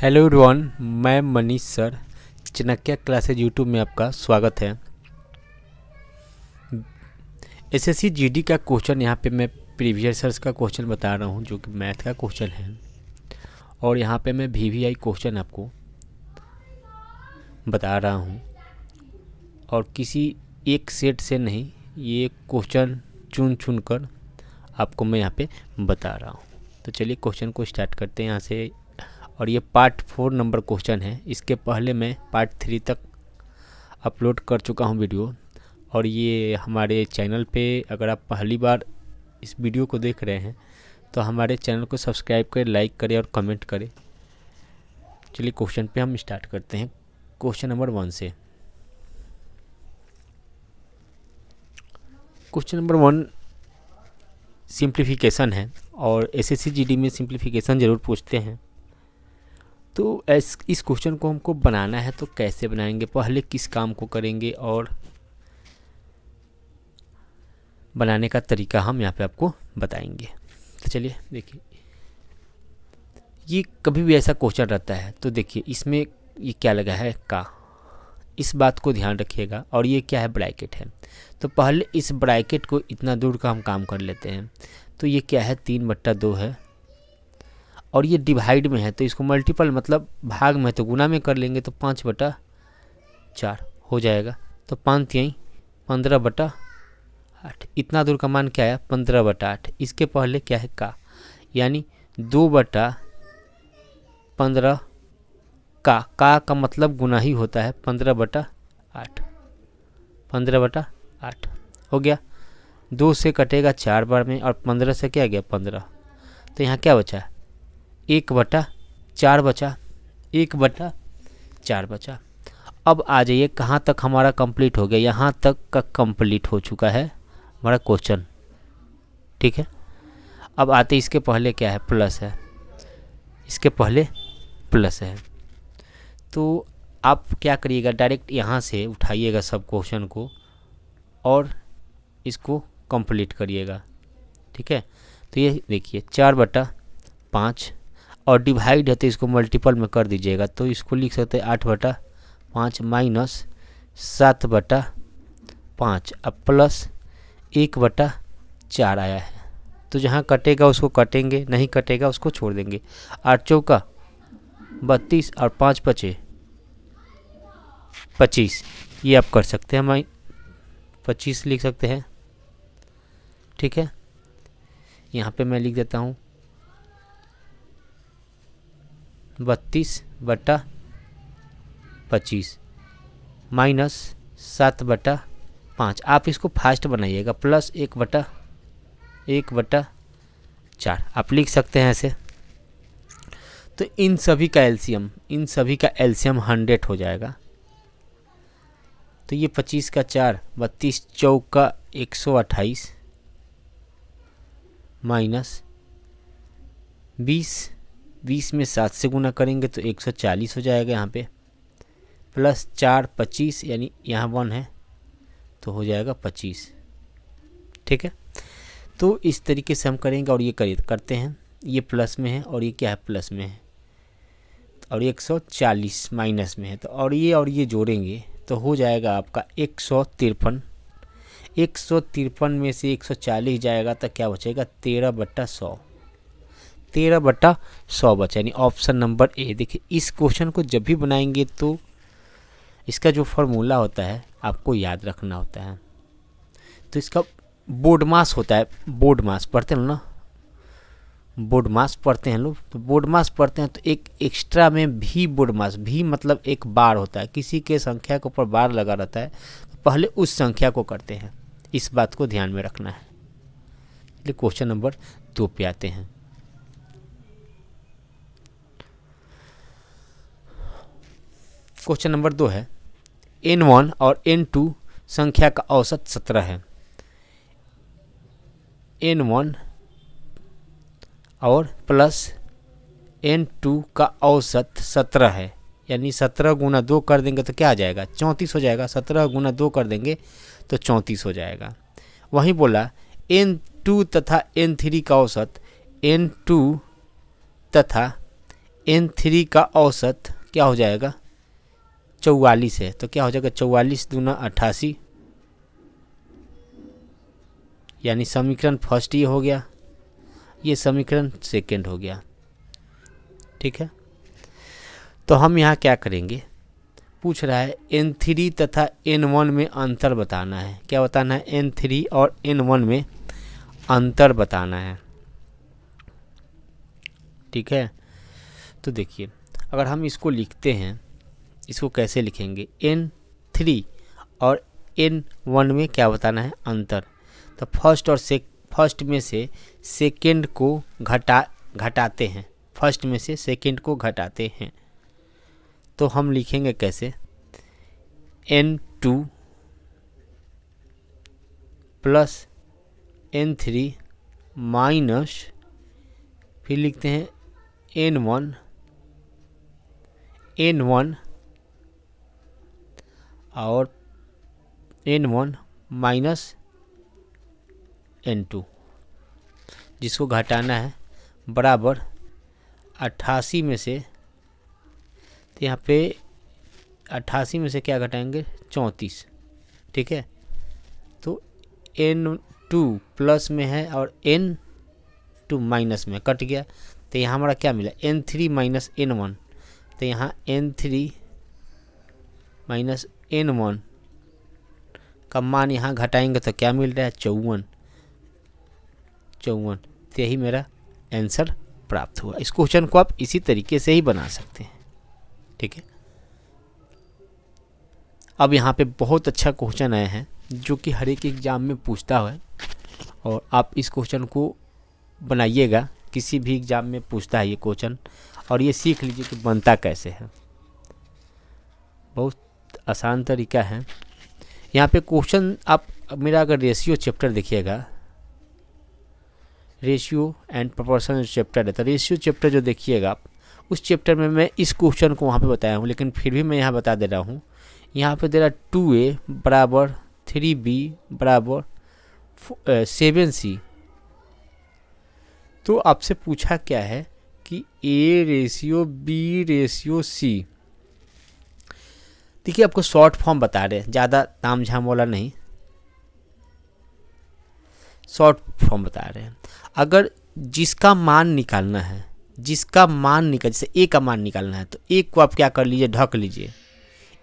Hello everyone, मैं Manish sir Chanakya classes YouTube में आपका स्वागत है। एसएससी जीडी का क्वेश्चन यहाँ पे मैं प्रीवियस ईयर्स का क्वेश्चन बता रहा हूँ जो कि मैथ का क्वेश्चन है, और यहाँ पे मैं वीवीआई क्वेश्चन आपको बता रहा हूँ और किसी एक सेट से नहीं, ये क्वेश्चन चुन कर आपको मैं यहाँ पे बता रहा हूँ। तो चलिए क्वेश्चन को स्टार्ट करते हैं यहाँ से। और ये पार्ट 4 नंबर क्वेश्चन है। इसके पहले मैं पार्ट 3 तक अपलोड कर चुका हूँ वीडियो, और ये हमारे चैनल पे अगर आप पहली बार इस वीडियो को देख रहे हैं तो हमारे चैनल को सब्सक्राइब करें, लाइक करें और कमेंट करें। चलिए क्वेश्चन पे हम स्टार्ट करते हैं क्वेश्चन नंबर 1 से। क्वेश्चन नंबर 1 सिंप्लीफिकेशन है, और एसएससी जीडी में सिंप्लीफिकेशन ज़रूर पूछते हैं। तो इस क्वेश्चन को हमको बनाना है, तो कैसे बनाएंगे, पहले किस काम को करेंगे और बनाने का तरीका हम यहाँ पे आपको बताएंगे। तो चलिए देखिए, ये कभी भी ऐसा क्वेश्चन रहता है तो देखिए इसमें ये क्या लगा है का, इस बात को ध्यान रखिएगा। और ये क्या है, ब्रैकेट है। तो पहले इस ब्रैकेट को इतना दूर का हम काम कर लेते हैं। तो ये क्या है, 3/2 है, और ये डिवाइड में है तो इसको मल्टीपल मतलब भाग में है तो गुना में कर लेंगे तो 5/4 हो जाएगा। तो 5 यहीं 15/8, इतना दूर का मान क्या है, 15/8। इसके पहले क्या है का, यानी 2/15 का मतलब गुना ही होता है 15/8। 15/8 हो गया। 2 से कटेगा 4 बार में, और 15 से क्या गया 15। तो यहाँ क्या बचा, 1/4 बचा, 1/4 बचा। अब आ जाइए कहाँ तक हमारा कंप्लीट हो गया, यहाँ तक का कंप्लीट हो चुका है हमारा क्वेश्चन, ठीक है। अब आते इसके पहले क्या है, प्लस है, इसके पहले प्लस है। तो आप क्या करिएगा, डायरेक्ट यहाँ से उठाइएगा सब क्वेश्चन को और इसको कंप्लीट करिएगा, ठीक है। तो ये देखिए 4/5, और डिवाइड है तो इसको मल्टीपल में कर दीजिएगा। तो इसको लिख सकते हैं 8/5 माइनस 7/5, अब प्लस 1/4 आया है। तो जहाँ कटेगा उसको कटेंगे, नहीं कटेगा उसको छोड़ देंगे। 8 चौका 32 और 5 पचे 25, ये आप कर सकते हैं, मैं 25 लिख सकते हैं, ठीक है। यहाँ पे मैं लिख देता हूँ 32/25 माइनस 7/5। आप इसको फास्ट बनाइएगा, प्लस 1/4 आप लिख सकते हैं ऐसे। तो इन सभी का एलसीएम 100 हो जाएगा। तो ये 25 का 4, 32 चौका 128 माइनस 20 में 7 से गुना करेंगे तो 140 हो जाएगा यहाँ पे, प्लस 4 25, यानी यहाँ 1 है तो हो जाएगा 25, ठीक है। तो इस तरीके से हम करेंगे, और ये करते हैं, ये प्लस में है और ये क्या है, प्लस में है, और 140 माइनस में है। तो और ये जोड़ेंगे तो हो जाएगा आपका 153। 153 में से 140 जाएगा तो क्या बचेगा, 13/100। 13/100 बचा, यानी ऑप्शन नंबर ए। देखिए इस क्वेश्चन को जब भी बनाएंगे तो इसका जो फॉर्मूला होता है आपको याद रखना होता है। तो इसका बोर्ड मास होता है, बोर्ड मास पढ़ते हैं ना, बोर्ड मास पढ़ते हैं लोग, तो बोर्ड मास पढ़ते हैं तो एक एक्स्ट्रा में भी बोर्ड मास, भी मतलब एक बार होता है, किसी के संख्या के ऊपर बार लगा रहता है तो पहले उस संख्या को करते हैं, इस बात को ध्यान में रखना है। चलिए क्वेश्चन नंबर 2 पे आते हैं। क्वेश्चन नंबर 2 है, n1 और n2 संख्या का औसत 17 है। n1 और प्लस n2 का औसत 17 है, यानी 17 गुना 2 कर देंगे तो क्या आ जाएगा, 34 हो जाएगा। 17 गुना 2 कर देंगे तो 34 हो जाएगा। वहीं बोला n2 तथा n3 का औसत n2 तथा N3 का औसत क्या हो जाएगा, 44 है, तो क्या हो जाएगा 44 दूना 88, यानी समीकरण फर्स्ट ये हो गया, ये समीकरण सेकंड हो गया। ठीक है, तो हम यहाँ क्या करेंगे, पूछ रहा है N3 तथा N1 में अंतर बताना है। क्या बताना है, N3 और N1 में अंतर बताना है। ठीक है, तो देखिए अगर हम इसको लिखते हैं, इसको कैसे लिखेंगे, N3 और N1 में क्या बताना है, अंतर। तो फर्स्ट में से सेकेंड को घटाते हैं, फर्स्ट में से सेकेंड को घटाते हैं, तो हम लिखेंगे कैसे, N2 प्लस N3 माइनस, फिर लिखते हैं N1 और N1 माइनस N2, जिसको घटाना है, बराबर 88 में से, तो यहाँ पे 88 में से क्या घटाएंगे, 34। ठीक है, तो N2 प्लस में है और N2 माइनस में, कट गया, तो यहाँ हमारा क्या मिला, N3 माइनस N1, तो यहाँ N3 माइनस N1 का मान यहाँ घटाएंगे तो क्या मिल रहा है, 54। तो यही मेरा आंसर प्राप्त हुआ। इस क्वेश्चन को आप इसी तरीके से ही बना सकते हैं। ठीक है, अब यहाँ पे बहुत अच्छा क्वेश्चन आया है जो कि हर एक एग्जाम में पूछता है, और आप इस क्वेश्चन को बनाइएगा, किसी भी एग्जाम में पूछता है ये क्वेश्चन, और ये सीख लीजिए कि बनता कैसे है। बहुत आसान तरीका है। यहाँ पे क्वेश्चन, आप मेरा अगर रेशियो चैप्टर देखिएगा, रेशियो एंड प्रोपोर्शन चैप्टर है, तो रेशियो चैप्टर जो देखिएगा आप, उस चैप्टर में मैं इस क्वेश्चन को वहाँ पे बताया हूँ, लेकिन फिर भी मैं यहाँ बता दे रहा हूँ। यहाँ पे दे रहा 2a बराबर 3b बराबर 7c। तो आपसे पूछा क्या है कि a ratio b ratio c। देखिए आपको शॉर्ट फॉर्म बता रहे हैं, ज़्यादा ताम झाम वाला नहीं, शॉर्ट फॉर्म बता रहे हैं। अगर जिसका मान निकालना है, जैसे a का मान निकालना है, तो a को आप क्या कर लीजिए, ढक लीजिए,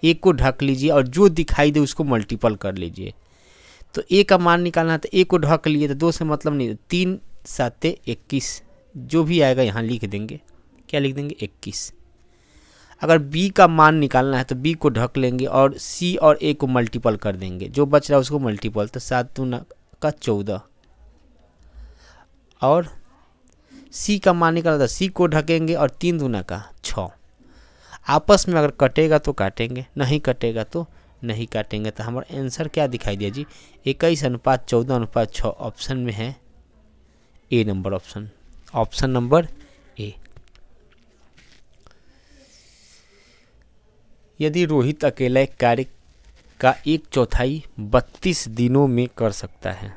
a को ढक लीजिए और जो दिखाई दे उसको मल्टीपल कर लीजिए। तो a का मान निकालना है तो a को ढक लिए, तो 2 से मतलब नहीं, 3 7 21, जो भी आएगा यहाँ लिख देंगे, क्या लिख देंगे, 21। अगर b का मान निकालना है तो b को ढक लेंगे और c और a को मल्टीपल कर देंगे, जो बच रहा है उसको मल्टीपल, तो 7 दूना का 14, और c का मान निकालना था, c को ढकेंगे और 3 दूना का 6। आपस में अगर कटेगा तो काटेंगे, नहीं कटेगा तो नहीं काटेंगे। तो हमारा आंसर क्या दिखाई दिया जी, 21:14:6 ऑप्शन में है A number option, option number A. यदि रोहित अकेला एक कार्य का 1/4 32 दिनों में कर सकता है।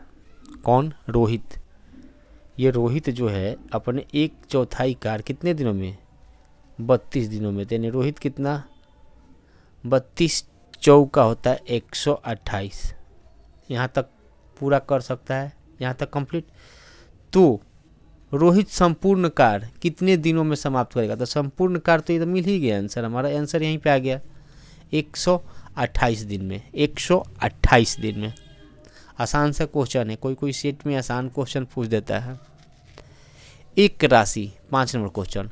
कौन, रोहित। ये रोहित जो है अपने 1/4 कार्य कितने दिनों में, 32 दिनों में। यानी रोहित कितना, 32 चौका होता है 128, यहाँ तक पूरा कर सकता है, यहाँ तक कंप्लीट। तो रोहित संपूर्ण कार्य कितने दिनों में समाप्त करेगा, तो संपूर्ण कार्य तो ये तो मिल ही गया आंसर, हमारा आंसर यहीं पे आ गया, 128 दिन में, 128 दिन में। आसान सा क्वेश्चन है, कोई सेट में आसान क्वेश्चन पूछ देता है। एक राशि, 5 नंबर क्वेश्चन,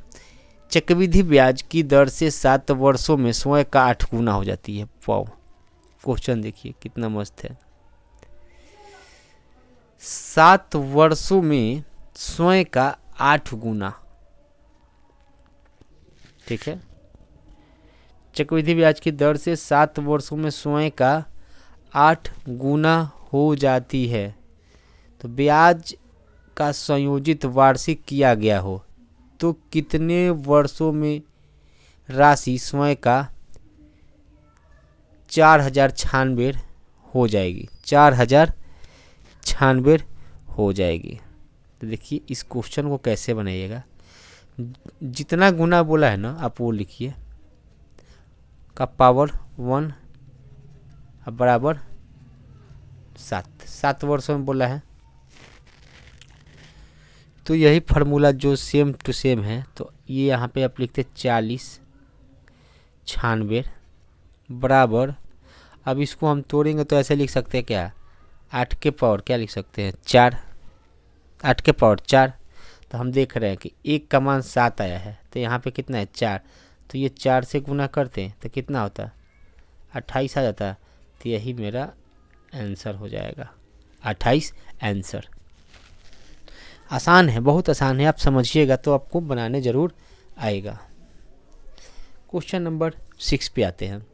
चक्रवृद्धि ब्याज की दर से 7 वर्षों में स्वयं का 8 गुना हो जाती है। वाओ, क्वेश्चन देखिए कितना मस्त है। 7 वर्षों में स्वयं का 8 गुना। ठीक है, चक्रवृद्धि ब्याज की दर से 7 वर्षों में स्वयं का 8 गुना हो जाती है। तो ब्याज का संयोजित वार्षिक किया गया हो तो कितने वर्षों में राशि स्वयं का 4096 हो जाएगी, 4096 हो जाएगी। तो देखिए इस क्वेश्चन को कैसे बनाइएगा। जितना गुना बोला है ना आप वो लिखिए, का पावर 1 अब बराबर 7 वर्षों में बोला है। तो यही फार्मूला जो सेम टू सेम है, तो ये यहाँ पे आप लिखते 40 96 बराबर, अब इसको हम तोड़ेंगे तो ऐसे लिख सकते हैं क्या, 8 के पावर क्या लिख सकते हैं 4, 8 के पावर 4। तो हम देख रहे हैं कि 1 का मान 7 आया है, तो यहाँ पे कितना है 4, तो ये 4 से गुना करते हैं तो कितना होता है 28 आ जाता है। तो यही मेरा आंसर हो जाएगा 28 आंसर। आसान है, बहुत आसान है, आप समझिएगा तो आपको बनाने ज़रूर आएगा। क्वेश्चन नंबर 6 पे आते हैं।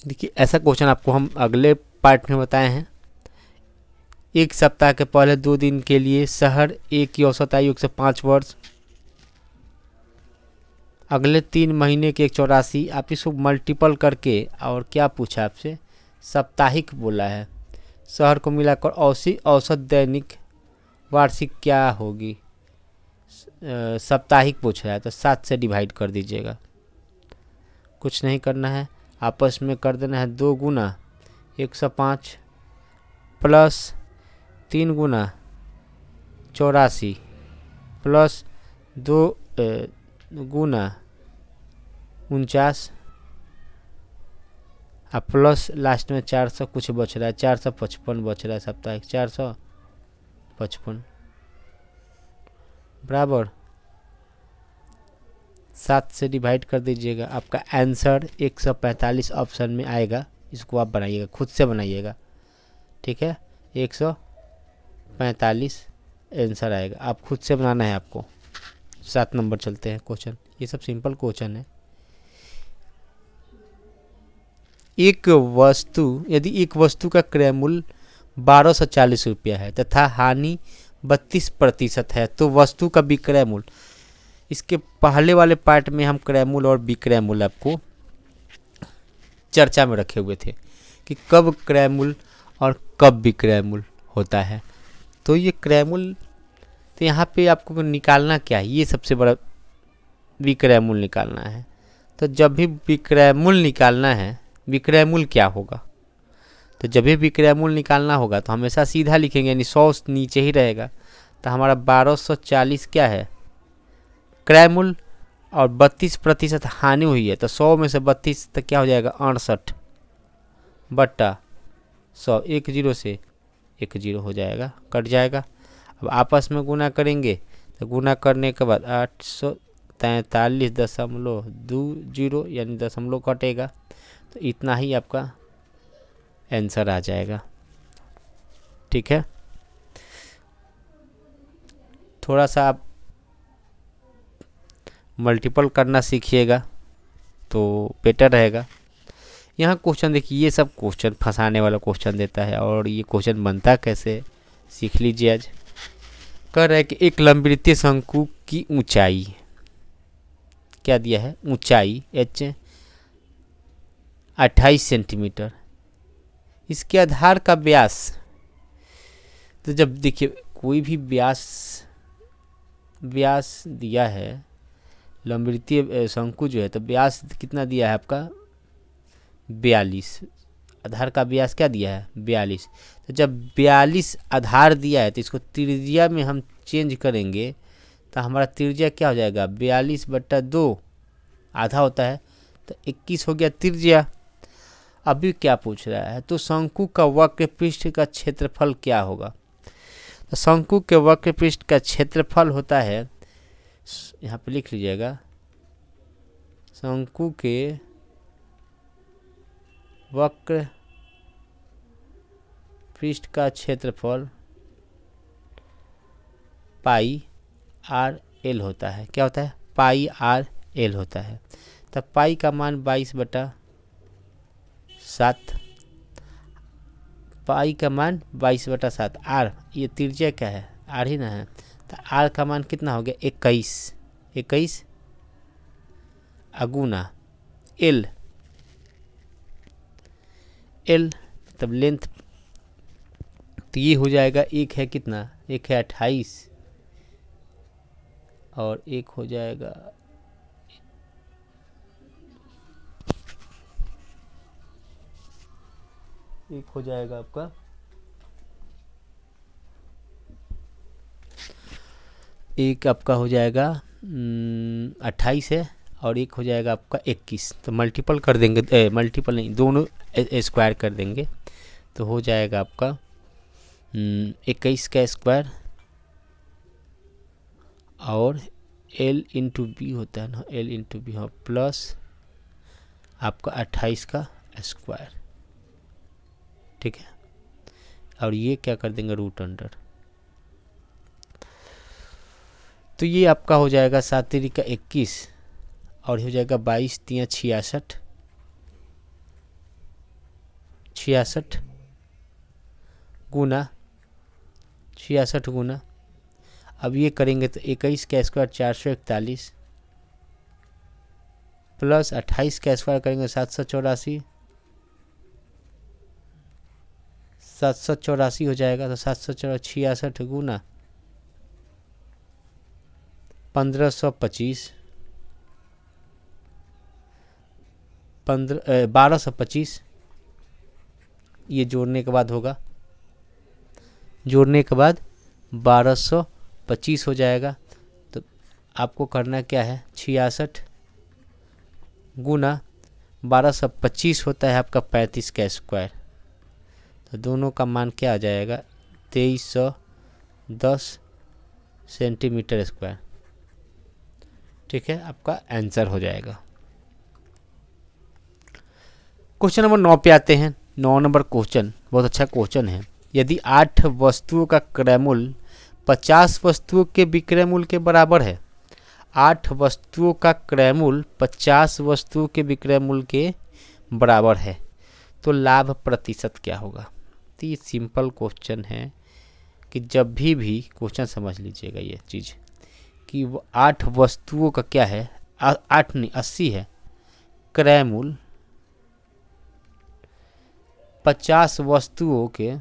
देखिए ऐसा क्वेश्चन आपको हम अगले पार्ट में बताए हैं। एक सप्ताह के पहले 2 दिन के लिए शहर एक की औसत आयु 105 वर्ष, अगले 3 महीने के 184। आप इसको मल्टीपल करके, और क्या पूछा आपसे, साप्ताहिक बोला है, शहर को मिलाकर औसत दैनिक वार्षिक क्या होगी, साप्ताहिक पूछा है तो 7 से डिवाइड कर दीजिएगा। कुछ नहीं करना है, आपस में कर देना है 2 गुना 105 प्लस 3 गुना 84 प्लस 2 गुना 49 और प्लस लास्ट में 400 कुछ बच रहा है, 455 बच रहा है साप्ताहिक, 455 बराबर 7 से डिवाइड कर दीजिएगा। आपका आंसर 145 ऑप्शन में आएगा। इसको आप बनाइएगा, खुद से बनाइएगा, ठीक है, 145 आंसर आएगा। आप खुद से बनाना है आपको। 7 नंबर चलते हैं क्वेश्चन, ये सब सिंपल क्वेश्चन है। यदि एक वस्तु का क्रय मूल्य 1240 रुपया है तथा हानि 32% है, तो वस्तु का विक्रय मूल्य, इसके पहले वाले पार्ट में हम क्रय मूल्य और विक्रय मूल्य आपको चर्चा में रखे हुए थे कि कब क्रय मूल्य और कब विक्रय मूल्य होता है। तो ये क्रय मूल्य, तो यहाँ पे आपको निकालना क्या है, ये सबसे बड़ा विक्रय मूल्य निकालना है। तो जब भी विक्रय मूल्य निकालना है, विक्रय मूल्य क्या होगा, तो जब भी विक्रय मूल्य निकालना होगा तो हमेशा सीधा लिखेंगे, यानी 100 नीचे ही रहेगा। तो हमारा 1240 क्या है क्रय मूल्य, और 32% हानि हुई है, तो 100 में से 32 तक क्या हो जाएगा 68 बट्टा 100, 1 0 से 1 0 हो जाएगा, कट जाएगा। अब आपस में गुना करेंगे, तो गुना करने के बाद 843.20 यानी दशमलव कटेगा, तो इतना ही आपका आंसर आ जाएगा, ठीक है। थोड़ा सा आप मल्टीपल करना सीखिएगा तो बेटर रहेगा। यहाँ क्वेश्चन देखिए, ये सब क्वेश्चन फंसाने वाला क्वेश्चन देता है, और ये क्वेश्चन बनता कैसे सीख लीजिए आज। कह रहा है कि एक लंबवृत्तीय शंकु की ऊंचाई क्या दिया है, ऊंचाई h 28 सेंटीमीटर, इसके आधार का व्यास, तो जब देखिए कोई भी व्यास दिया है, लंबवृत्तीय शंकु जो है, तो व्यास कितना दिया है आपका 42, आधार का व्यास क्या दिया है 42। तो जब 42 आधार दिया है तो इसको त्रिज्या में हम चेंज करेंगे, तो हमारा त्रिज्या क्या हो जाएगा 42/2 आधा होता है, तो 21 हो गया त्रिज्या। अभी क्या पूछ रहा है, तो शंकु का वक्र पृष्ठ का क्षेत्रफल क्या होगा। तो शंकु के वक्र पृष्ठ का क्षेत्रफल होता है, यहाँ पे लिख लीजिएगा, शंकु के वक्र पृष्ठ का क्षेत्रफल पाई आर एल होता है। क्या होता है, पाई आर एल होता है। तब पाई का मान 22/7, पाई का मान 22/7, आर ये त्रिज्या क्या है आर ही ना है, तो आर का मान कितना हो गया 21 अगुना एल तब लेंथ, तो ये हो जाएगा, एक है कितना एक है 28 और एक हो जाएगा आपका एक आपका हो जाएगा 28 है और एक हो जाएगा आपका 21। तो मल्टीपल कर देंगे, मल्टीपल नहीं, दोनों स्क्वायर कर देंगे तो हो जाएगा आपका 21 का स्क्वायर और L इंटू बी होता है ना, L इंटू बी, हाँ, प्लस आपका 28 का स्क्वायर, ठीक है। और ये क्या कर देंगे, रूट अंडर। तो ये आपका हो जाएगा 7 तिरी का 21 और हो जाएगा 22 तिया 66 गुना 66 गुना, अब ये करेंगे तो 21 का स्क्वायर 441 प्लस 28 का स्क्वायर करेंगे 784 हो जाएगा। तो 786 गुना 1525 1225, ये जोड़ने के बाद होगा, जोड़ने के बाद 1225 हो जाएगा। तो आपको करना क्या है, 66 गुना 1225 होता है आपका 35 का स्क्वायर। तो दोनों का मान क्या आ जाएगा, 2310 सेंटीमीटर स्क्वायर, ठीक है, आपका आंसर हो जाएगा। क्वेश्चन नंबर 9 पे आते हैं। 9 नंबर क्वेश्चन बहुत अच्छा क्वेश्चन है। यदि 8 वस्तुओं का क्रय मूल्य 50 वस्तुओं के विक्रय मूल्य के बराबर है, 8 वस्तुओं का क्रय मूल्य 50 वस्तुओं के विक्रय मूल्य के बराबर है, तो लाभ प्रतिशत क्या होगा। तो ये सिंपल क्वेश्चन है कि जब भी क्वेश्चन समझ लीजिएगा ये चीज़ कि वो 8 वस्तुओं का क्या है, 8 नहीं 80 है क्रय मूल्य, 50 वस्तुओं के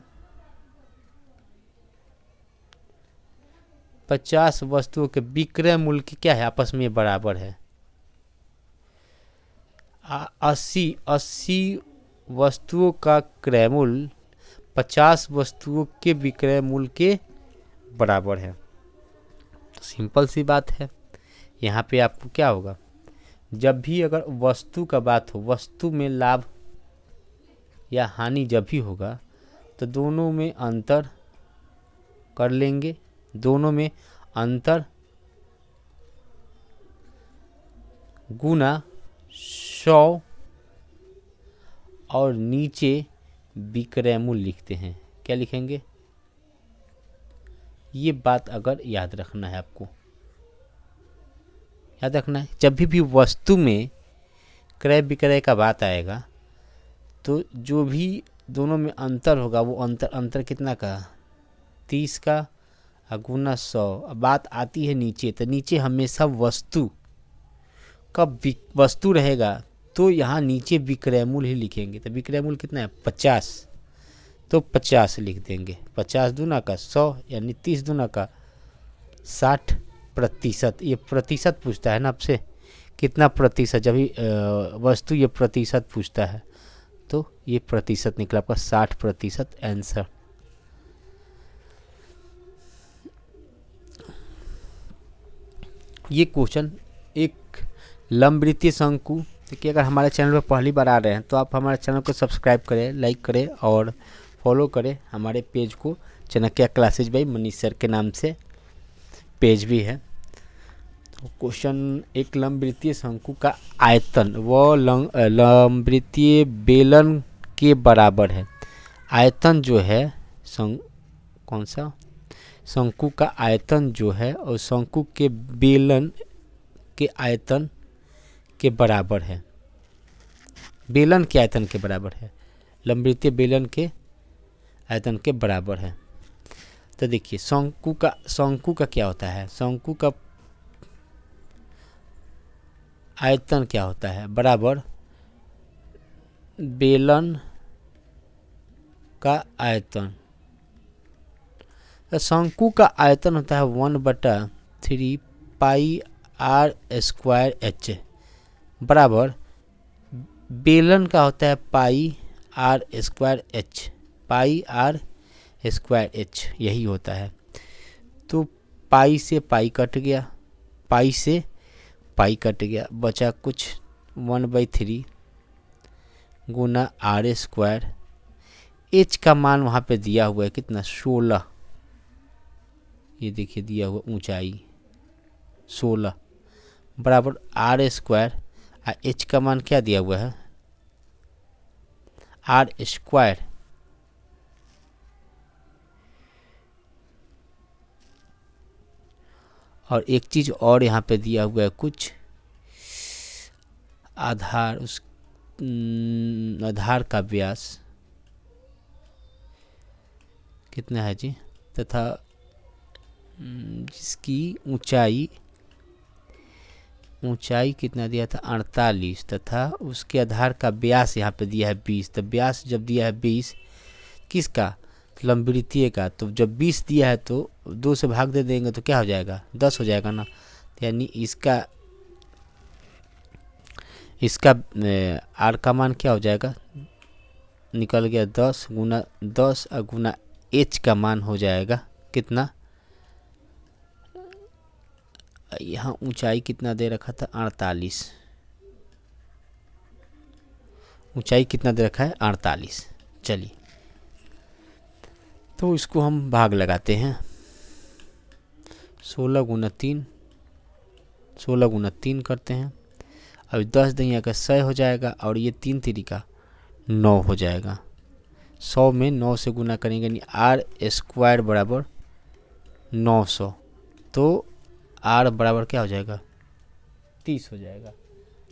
50 वस्तुओं के विक्रय मूल्य की क्या है, आपस में बराबर है। 80 वस्तुओं का क्रय मूल्य 50 वस्तुओं के विक्रय मूल्य के बराबर है। तो सिंपल सी बात है, यहाँ पे आपको क्या होगा, जब भी अगर वस्तु का बात हो, वस्तु में लाभ या हानि जब भी होगा तो दोनों में अंतर कर लेंगे, दोनों में अंतर गुना 100 और नीचे विक्रय मूल्य लिखते हैं। क्या लिखेंगे, ये बात अगर याद रखना है, आपको याद रखना है, जब भी वस्तु में क्रय विक्रय का बात आएगा तो जो भी दोनों में अंतर होगा वो अंतर कितना का, 30 का गुना 100। अब बात आती है नीचे, तो नीचे हमेशा वस्तु का वस्तु रहेगा तो यहाँ नीचे विक्रय मूल्य ही लिखेंगे। तो विक्रय मूल्य कितना है, 50, तो 50 लिख देंगे। 50 दूना का 100 यानी 30 दूना का 60%। ये प्रतिशत पूछता है ना आपसे, कितना प्रतिशत, जब भी वस्तु ये प्रतिशत पूछता है तो ये प्रतिशत निकला आपका 60% आंसर। ये क्वेश्चन एक लंबवृत्तीय शंकु, देखिए अगर हमारे चैनल पर पहली बार आ रहे हैं तो आप हमारे चैनल को सब्सक्राइब करें, लाइक करें और फॉलो करें हमारे पेज को, Chanakya classes by Manish sir के नाम से पेज भी है। तो क्वेश्चन, एक लंबवृत्तीय शंकु का आयतन व लंबवृत्तीय बेलन के बराबर है। आयतन जो है कौन सा, शंकु का आयतन जो है और शंकु के बेलन के आयतन के बराबर है। बेलन के आयतन के बराबर है, लंबवृत्तीय बेलन के आयतन के बराबर है। तो देखिए शंकु का क्या होता है, शंकु का आयतन क्या होता है, बराबर बेलन का आयतन। शंकु का आयतन होता है 1/3 पाई आर स्क्वायर एच बराबर बेलन का होता है pi r square h, pi r square h यही होता है। तो पाई से पाई कट गया, पाई से पाई कट गया, बचा कुछ 1/3 गुना आर स्क्वायर। एच का मान वहाँ पे दिया हुआ है कितना 16, ये देखिए दिया हुआ ऊंचाई 16 बराबर आर स्क्वायर। एच का मान क्या दिया हुआ है आर स्क्वायर, और एक चीज और यहाँ पे दिया हुआ है कुछ आधार, उस आधार का व्यास कितना है जी, तथा जिसकी ऊंचाई कितना दिया था 48, तथा उसके आधार का व्यास यहाँ पे दिया है 20। तो व्यास जब दिया है 20 किसका, लंबवृत्तीय का, तो जब 20 दिया है तो 2 से भाग दे देंगे तो क्या हो जाएगा 10 हो जाएगा ना। यानी इसका आर का मान क्या हो जाएगा, निकल गया 10 गुना 10 और गुना एच का मान हो जाएगा कितना, यहाँ ऊंचाई कितना दे रखा था 48, ऊंचाई कितना दे रखा है 48। चलिए तो इसको हम भाग लगाते हैं 16 गुना 3 करते हैं। अब 10 दुनिया का 100 हो जाएगा और ये 3 तरीका 9 हो जाएगा। 100 में 9 से गुना करेंगे यानी आर स्क्वायर बराबर 900, तो आर बराबर क्या हो जाएगा 30 हो जाएगा,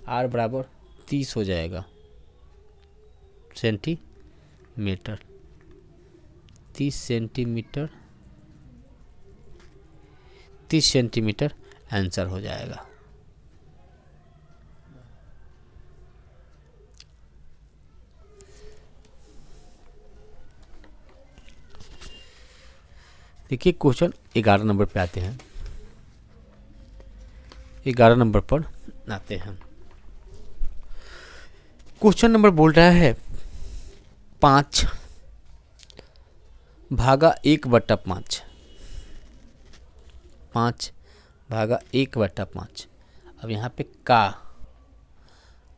आर बराबर 30 हो जाएगा सेंटीमीटर, 30 सेंटीमीटर आंसर हो जाएगा। देखिए क्वेश्चन 11 नंबर पे आते हैं। 11 नंबर पर आते हैं। क्वेश्चन नंबर बोल रहा है 5 भागा 1/5, 5 भागा 1/5। अब यहाँ पे का,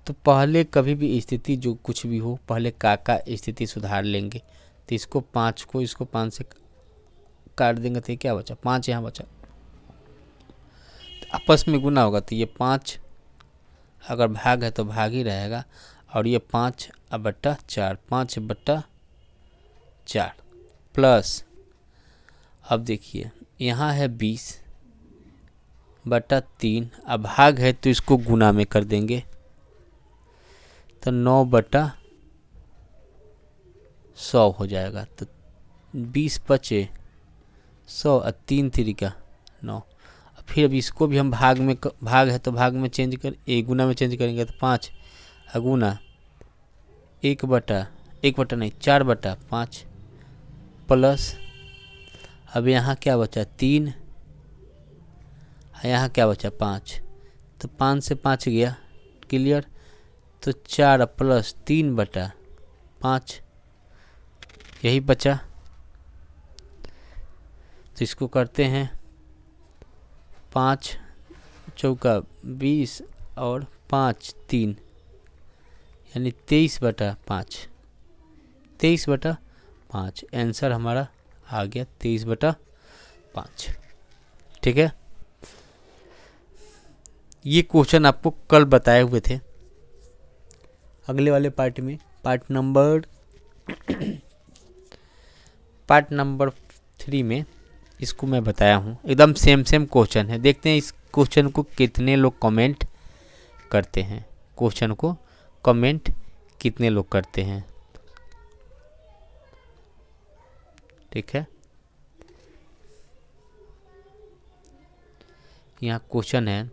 तो पहले कभी भी स्थिति जो कुछ भी हो पहले का स्थिति सुधार लेंगे। तो इसको 5 को इसको 5 से काट देंगे तो क्या बचा 5 यहाँ बचा, तो आपस में गुना होगा तो ये 5 अगर भाग है तो भाग ही रहेगा, और ये 5/4, 5/4 प्लस, अब देखिए यहाँ है 20/3, अब भाग है तो इसको गुना में कर देंगे तो 9/100 हो जाएगा। तो 20 बचे 100 और 3 तरीका 9। फिर अब इसको भी हम भाग है तो भाग में चेंज कर गुना में चेंज करेंगे तो 5 गुना 4/5 प्लस, अब यहाँ क्या बचा 3, यहाँ क्या बचा 5, तो 5 से 5 गया क्लियर, तो 4 प्लस 3/5 यही बचा। तो इसको करते हैं 5 चौका 20 और 5 3 यानी 23/5, 23/5 आंसर हमारा आ गया 23/5। ठीक है, ये क्वेश्चन आपको कल बताए हुए थे। अगले वाले पार्ट में पार्ट नंबर 3 में इसको मैं बताया हूँ। एकदम सेम क्वेश्चन है। देखते हैं इस क्वेश्चन को कितने लोग कमेंट करते हैं, क्वेश्चन को कमेंट कितने लोग करते हैं। ठीक है, यहाँ क्वेश्चन है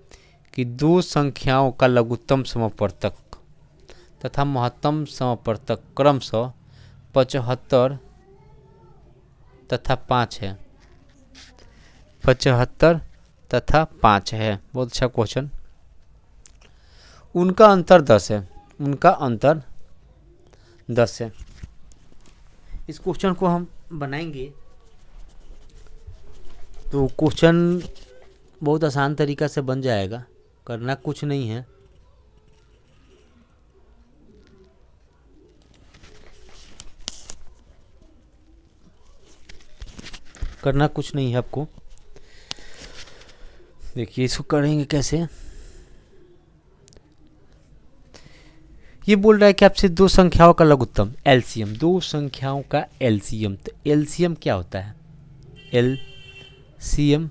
कि दो संख्याओं का लघुत्तम समवर्तक तथा महत्तम समवर्तक क्रमशः 75 तथा 5 है। 75 तथा 5 है। बहुत अच्छा क्वेश्चन। उनका अंतर 10 है, उनका अंतर 10 है। इस क्वेश्चन को हम बनाएंगे तो क्वेश्चन बहुत आसान तरीका से बन जाएगा, करना कुछ नहीं है। करना कुछ नहीं है आपको। देखिए इसको करेंगे कैसे। ये बोल रहा है कि आपसे दो संख्याओं का लघुत्तम एलसीएम, दो संख्याओं का एलसीएम। तो एलसीएम क्या होता है? एलसीएम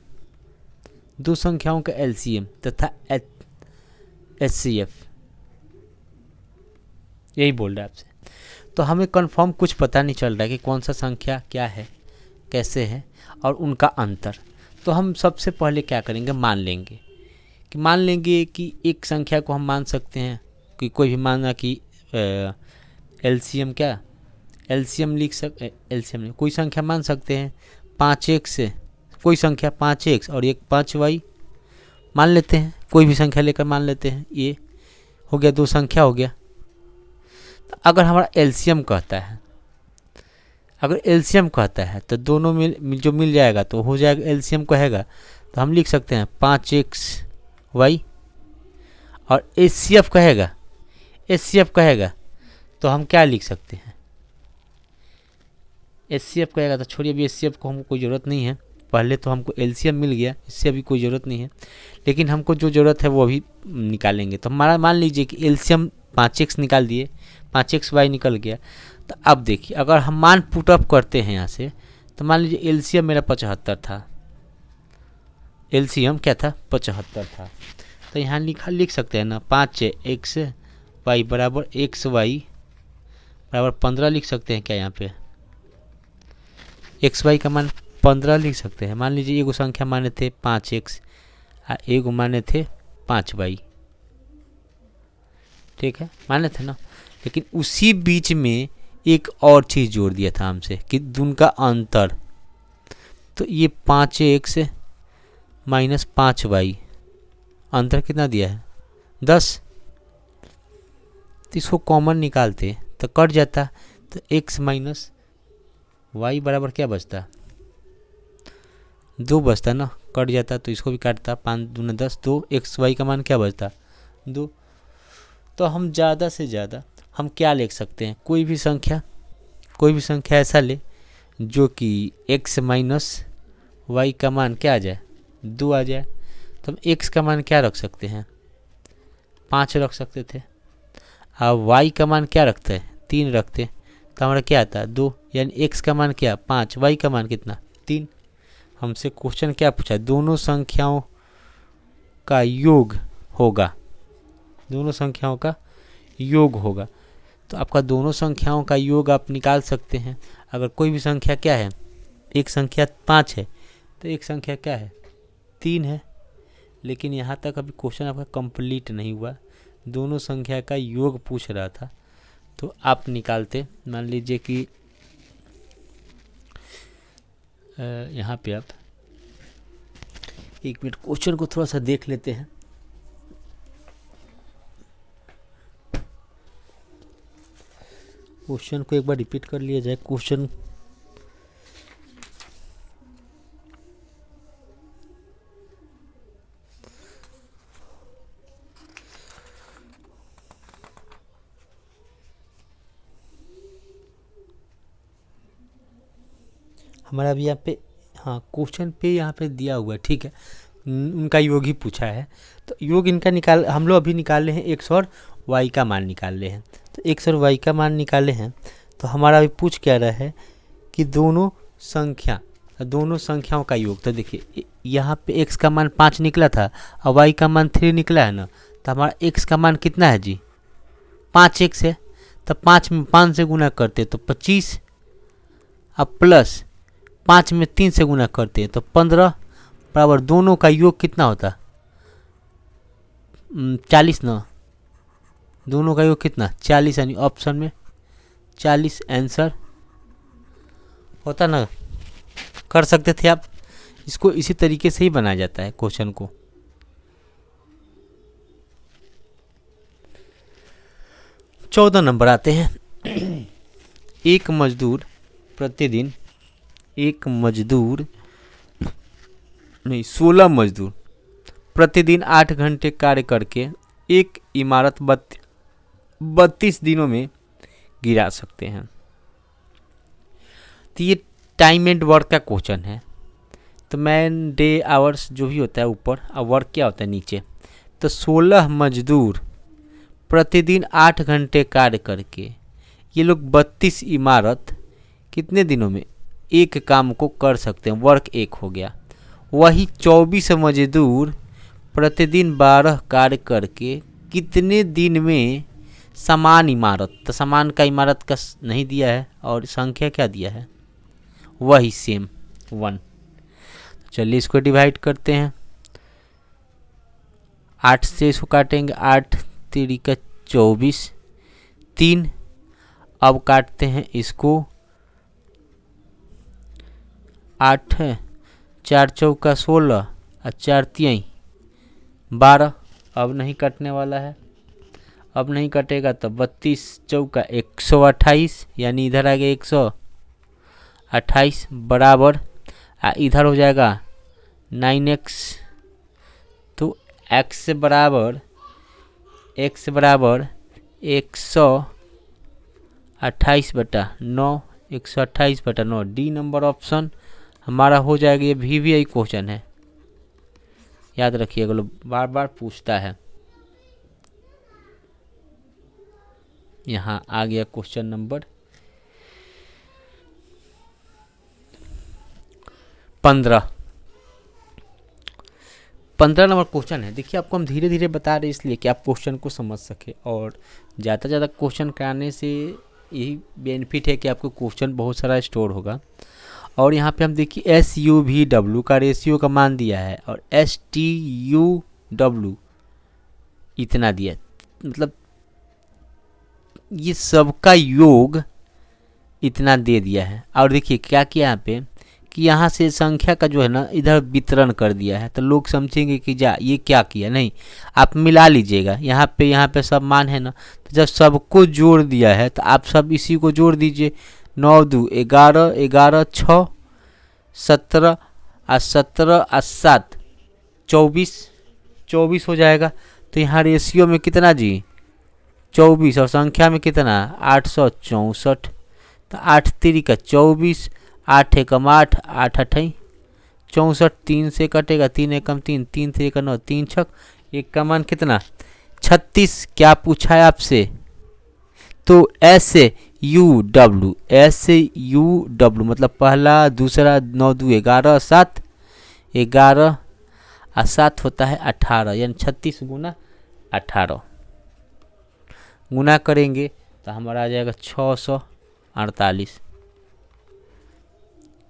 दो संख्याओं का एलसीएम तथा एचसीएफ, यही बोल रहा है आपसे। तो हमें कंफर्म कुछ पता नहीं चल रहा है कि कौन सा संख्या क्या है, कैसे है और उनका अंतर। तो हम सबसे पहले क्या करेंगे, मान लेंगे कि एक संख्या को हम मान सकते हैं कि कोई भी माना कि एलसीएम क्या, एलसीएम लिख सक एलसीएम नहीं, कोई संख्या मान सकते हैं 5x से, कोई संख्या 5x और एक 5y मान लेते हैं, कोई भी संख्या लेकर मान लेते हैं। ये हो गया, दो संख्या हो गया। तो अगर हमारा एलसीएम कहता है, अगर एलसीएम कहता है तो दोनों जो मिल जाएगा तो हो जाएगा, एलसीएम कहेगा तो हम लिख सकते हैं 5xy। और एचसीएफ कहेगा तो हम क्या लिख सकते हैं, एचसीएफ कहेगा तो छोड़िए, अभी एचसीएफ को हमको कोई ज़रूरत नहीं है। पहले तो हमको एलसीएम मिल गया, इससे अभी कोई ज़रूरत नहीं है, लेकिन हमको जो ज़रूरत है वो अभी निकालेंगे। तो हमारा मान लीजिए कि एलसीएम 5x निकाल दिए, 5xy निकल गया। तो अब देखिए अगर हम मान पुटअप करते हैं यहाँ से, तो मान लीजिए एलसीएम मेरा 75 था, एलसीएम क्या था, 75 था। तो यहाँ लिख सकते हैं ना, 5xy बराबर xy बराबर 15 लिख सकते हैं क्या? यहाँ पे xy का मान 15 लिख सकते हैं। मान लीजिए एगो संख्या माने थे 5x और एगो माने थे 5y, ठीक है, माने थे ना। लेकिन उसी बीच में एक और चीज़ जोड़ दिया था हमसे कि उनका अंतर। तो ये 5x माइनस 5y, अंतर कितना दिया है? 10। तो इसको कॉमन निकालते तो कट जाता, तो x माइनस वाई बराबर क्या बचता? 2 बचता ना, कट जाता तो इसको भी काटता, 5 दूना 10, 2 xy का मान क्या बचता? 2। तो हम ज़्यादा से ज़्यादा हम क्या लिख सकते हैं, कोई भी संख्या ऐसा ले जो कि x माइनस वाई का मान क्या आ जाए? 2 आ जाए। तो हम x का मान क्या रख सकते हैं? 5 रख सकते थे। अब y का मान क्या रखते हैं? 3 रखते, तो हमारा क्या आता है? 2। यानी x का मान क्या? 5, y का मान कितना? 3। हमसे क्वेश्चन क्या पूछा? दोनों संख्याओं का योग होगा, दोनों संख्याओं का योग होगा। तो आपका दोनों संख्याओं का योग आप निकाल सकते हैं। अगर कोई भी संख्या क्या है, एक संख्या 5 है तो एक संख्या क्या है? 3 है। लेकिन यहाँ तक अभी क्वेश्चन आपका कंप्लीट नहीं हुआ, दोनों संख्या का योग पूछ रहा था। तो आप निकालते, मान लीजिए कि यहाँ पे आप 1 मिनट क्वेश्चन को थोड़ा सा देख लेते हैं। क्वेश्चन को एक बार रिपीट कर लिया जाए। क्वेश्चन हमारा अभी यहाँ पे, हाँ क्वेश्चन पे यहाँ पे दिया हुआ है, ठीक है, उनका योग ही पूछा है। तो योग इनका हम लोग अभी निकाले हैं, x और y का मान निकाले हैं। तो x और y का मान निकाले हैं, तो हमारा अभी पूछ क्या रहा है कि दोनों संख्याओं का योग। तो देखिए यहाँ पे x का मान 5 निकला था और y का मान 3 निकला है ना। तो हमारा x का मान कितना है जी? 5x है। तो 5 में 5 से गुना करते तो 25, अब प्लस 5 में 3 से गुना करते हैं तो 15 बराबर दोनों का योग कितना होता? 40 ना, दोनों का योग कितना? 40, यानी ऑप्शन में 40 आंसर होता ना। कर सकते थे आप, इसको इसी तरीके से ही बनाया जाता है क्वेश्चन को। चौदह नंबर आते हैं। एक मजदूर प्रतिदिन 16 मजदूर प्रतिदिन 8 घंटे कार्य करके एक इमारत 32 दिनों में गिरा सकते हैं। तो ये टाइम एंड वर्क का क्वेश्चन है। तो मैन डे आवर्स जो भी होता है ऊपर और वर्क क्या होता है नीचे। तो 16 मजदूर प्रतिदिन 8 घंटे कार्य करके ये लोग 32 इमारत कितने दिनों में एक काम को कर सकते हैं। वर्क एक हो गया। वही 24 मजदूर प्रतिदिन 12 कार्य करके कितने दिन में समान इमारत। तो समान का इमारत का नहीं दिया है और संख्या क्या दिया है, वही सेम 1। चलिए इसको डिवाइड करते हैं। 8 से इसको काटेंगे, 8 3 का 24 3। अब काटते हैं इसको, 8 है, 4 चौका 16 और 4 तियाई 12। अब नहीं कटने वाला है, अब नहीं कटेगा तो 32 चौका 128, यानी इधर आ गया 128 बराबर इधर हो जाएगा 9x। तो x से बराबर 128/9, 128/9। डी नंबर ऑप्शन हमारा हो जाएगा। ये भी यही क्वेश्चन है, याद रखिएगा, लोग बार बार पूछता है। यहाँ आ गया क्वेश्चन नंबर 15 नंबर क्वेश्चन है। देखिए आपको हम धीरे धीरे बता रहे इसलिए कि आप क्वेश्चन को समझ सके, और ज़्यादा से ज़्यादा क्वेश्चन कराने से यही बेनिफिट है कि आपको क्वेश्चन बहुत सारा स्टोर होगा। और यहाँ पे हम देखिए SUVW का रेशियो का मान दिया है और STUW इतना दिया, मतलब ये सबका योग इतना दे दिया है। और देखिए क्या किया यहाँ पे कि यहाँ से संख्या का जो है ना इधर वितरण कर दिया है। तो लोग समझेंगे कि जा ये क्या किया, नहीं, आप मिला लीजिएगा। यहाँ पे सब मान है ना, तो जब सबको जोड़ दिया है तो आप सब इसी को जोड़ दीजिए। 9 2 11, 11 6 17 और 17 और 7 24 हो जाएगा। तो यहाँ रेशियो में कितना जी 24 और संख्या में कितना 864। तो 8 3 का 24, 8 एकम 8, 8 8 64। 3 से कटेगा, 3 एकम 3, 3 3 का 9, 3 6, एक का मान कितना 36। क्या पूछा है आपसे, तो SUW मतलब पहला दूसरा 9 2 11 7, 11 और 7 होता है 18, यानी 36 गुना 18 गुना करेंगे तो हमारा आ जाएगा 648।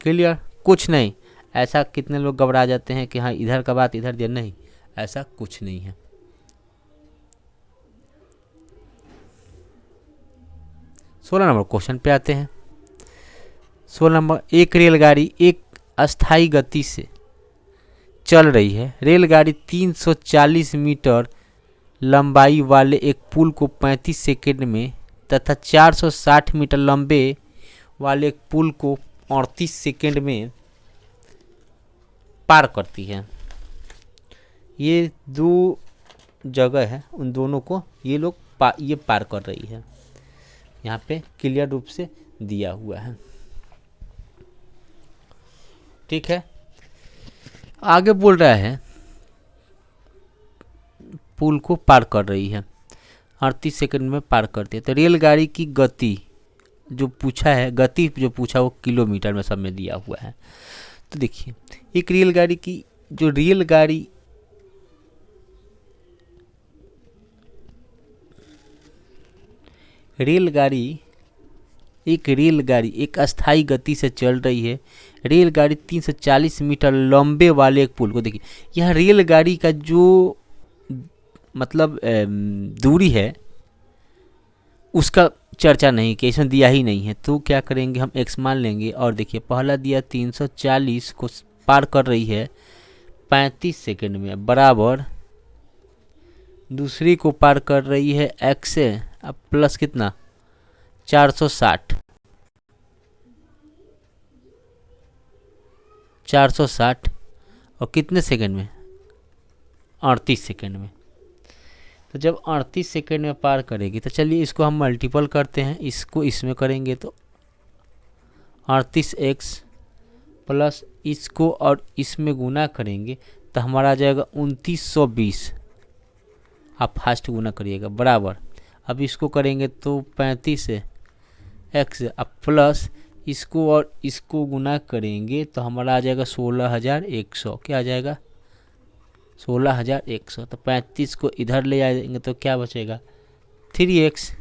क्लियर, कुछ नहीं। ऐसा कितने लोग घबरा जाते हैं कि हाँ इधर का बात इधर दिया, नहीं, ऐसा कुछ नहीं है। 16 नंबर क्वेश्चन पे आते हैं। 16 नंबर, एक रेलगाड़ी एक अस्थायी गति से चल रही है। रेलगाड़ी 340 मीटर लंबाई वाले एक पुल को 35 सेकंड में तथा 460 मीटर लंबे वाले एक पुल को 38 सेकंड में पार करती है। ये दो जगह है, उन दोनों को ये लोग ये पार कर रही है। यहाँ पे क्लियर रूप से दिया हुआ है, ठीक है। आगे बोल रहा है पुल को पार कर रही है, 38 सेकंड में पार करती है। तो रेलगाड़ी की गति जो पूछा है, गति जो पूछा वो किलोमीटर में सब में दिया हुआ है। तो देखिए एक रेलगाड़ी की जो रेलगाड़ी एक अस्थायी गति से चल रही है। रेलगाड़ी 340 मीटर लंबे वाले एक पुल को, देखिए यह रेलगाड़ी का जो मतलब दूरी है उसका चर्चा नहीं कि इसमें दिया ही नहीं है। तो क्या करेंगे हम x मान लेंगे और देखिए पहला दिया 340 को पार कर रही है 35 सेकंड में, बराबर दूसरी को पार कर रही है x से, अब प्लस कितना 460 और कितने सेकंड में 38 सेकंड में। तो जब 38 सेकंड में पार करेगी तो चलिए इसको हम मल्टीपल करते हैं, इसको इसमें करेंगे तो 38x प्लस इसको और इसमें गुना करेंगे तो हमारा आ जाएगा 2920। आप फास्ट गुना करिएगा, बराबर अब इसको करेंगे तो 35 है x, अब प्लस इसको और इसको गुना करेंगे तो हमारा आ जाएगा 16100। क्या आ जाएगा 16100। तो 35 को इधर ले आएंगे तो क्या बचेगा 3x,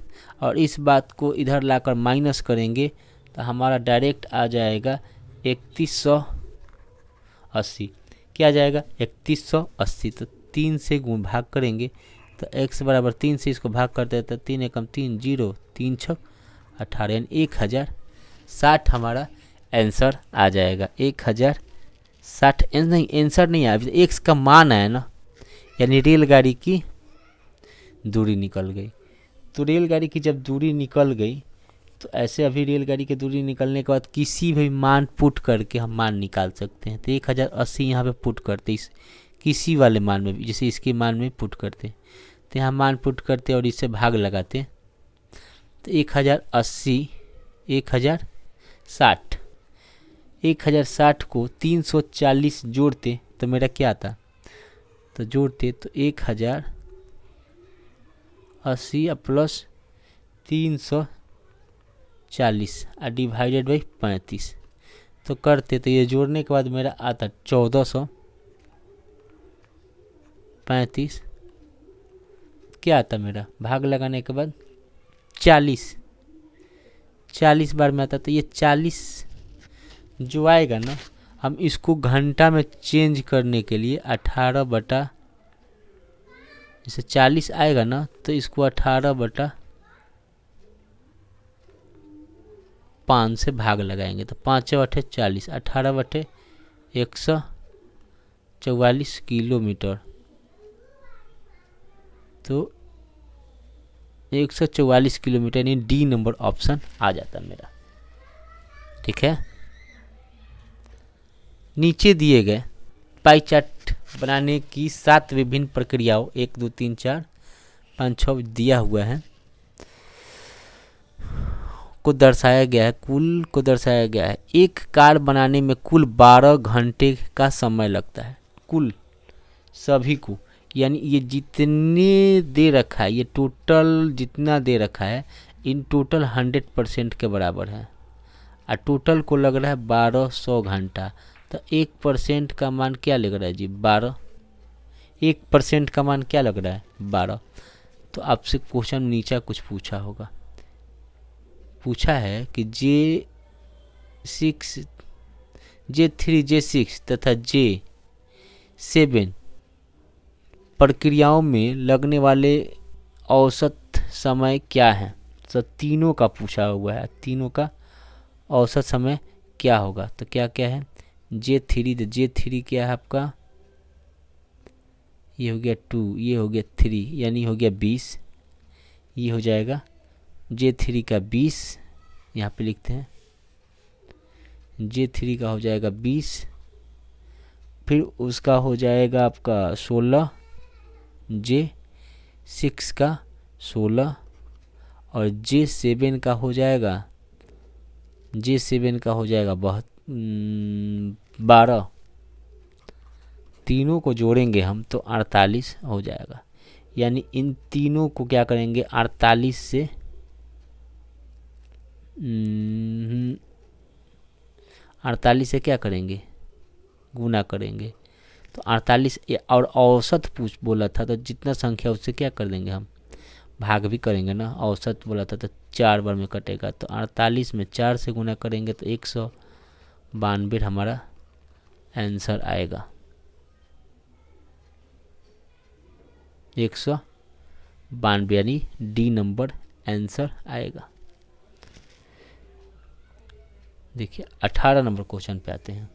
और इस बात को इधर लाकर माइनस करेंगे तो हमारा डायरेक्ट आ जाएगा 3180। क्या आ जाएगा 3180। तो 3 से भाग करेंगे तो x बराबर 3 से इसको भाग करते हैं तो 3 एकम 3 0 3 6 18 यानी 1060 हमारा आंसर आ जाएगा। 1060 नहीं, आंसर नहीं आया, एक्स का मान आया ना, यानी रेलगाड़ी की दूरी निकल गई। तो रेलगाड़ी की जब दूरी निकल गई तो ऐसे अभी रेलगाड़ी की दूरी निकलने के बाद किसी भी मान पुट करके हम मान निकाल सकते हैं। तो 1080 यहाँ पे पुट करते, इस किसी वाले मान में, जैसे इसके मान में पुट करते तो यहाँ मान पुट करते और इससे भाग लगाते तो 1080 1060 को 340 जोड़ते तो मेरा क्या आता, तो जोड़ते तो 1080 प्लस 340 डिवाइडेड बाई 35 तो करते तो ये जोड़ने के बाद मेरा आता 1435। क्या आता मेरा, भाग लगाने के बाद 40 बार में आता। तो ये 40 जो आएगा ना, हम इसको घंटा में चेंज करने के लिए 18 बटा, जैसे 40 आएगा ना तो इसको 18 बटा 5 से भाग लगाएंगे तो 5 8 40, 18 बटे 144 किलोमीटर, तो 144 किलोमीटर यानी डी नंबर ऑप्शन आ जाता मेरा। ठीक है, नीचे दिए गए पाई चार्ट बनाने की 7 विभिन्न प्रक्रियाओं 1 2 3 4 5 6 दिया हुआ है को दर्शाया गया है। एक कार बनाने में कुल 12 घंटे का समय लगता है, कुल सभी को, यानी ये जितने दे रखा है, ये टोटल जितना दे रखा है इन टोटल 100% के बराबर है, और टोटल को लग रहा है 1200 घंटा। तो 1% का मान क्या लग रहा है जी 12, 1% का मान क्या लग रहा है 12। तो आपसे क्वेश्चन नीचे कुछ पूछा होगा, पूछा है कि J3 J6 तथा J7 प्रक्रियाओं में लगने वाले औसत समय क्या है। तो तीनों का पूछा हुआ है, तीनों का औसत समय क्या होगा। तो क्या क्या है J3, तो J3 क्या है आपका, ये हो गया 2, ये हो गया 3 यानी हो गया 20, ये हो जाएगा J3 का 20, यहाँ पे लिखते हैं J3 का हो जाएगा 20, फिर उसका हो जाएगा आपका 16, J6 का 16 और J7 का हो जाएगा, बहुत 12, तीनों को जोड़ेंगे हम तो 48 हो जाएगा। यानी इन तीनों को क्या करेंगे 48 से 48 से क्या करेंगे गुना करेंगे तो 48, और औसत बोला था तो जितना संख्या उससे क्या कर देंगे हम भाग भी करेंगे ना, औसत बोला था तो 4 बार में कटेगा, तो 48 में 4 से गुना करेंगे तो 192 हमारा आंसर आएगा। 192 यानी डी नंबर आंसर आएगा। देखिए 18 नंबर क्वेश्चन पे आते हैं।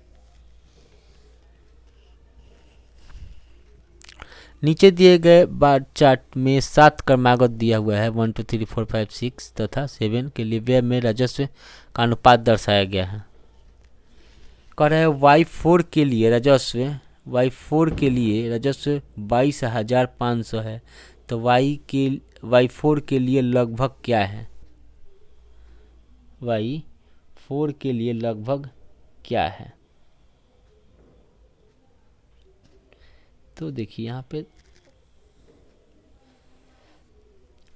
नीचे दिए गए बार चार्ट में 7 क्रमागत दिया हुआ है 1 2 3 4 5 6 तथा 7 के लिए व्यय में राजस्व का अनुपात दर्शाया गया है। कह रहा है Y4 के लिए राजस्व 22,500 है, तो Y4 के लिए लगभग क्या है? Y4 के लिए लगभग क्या है? तो देखिए यहाँ पे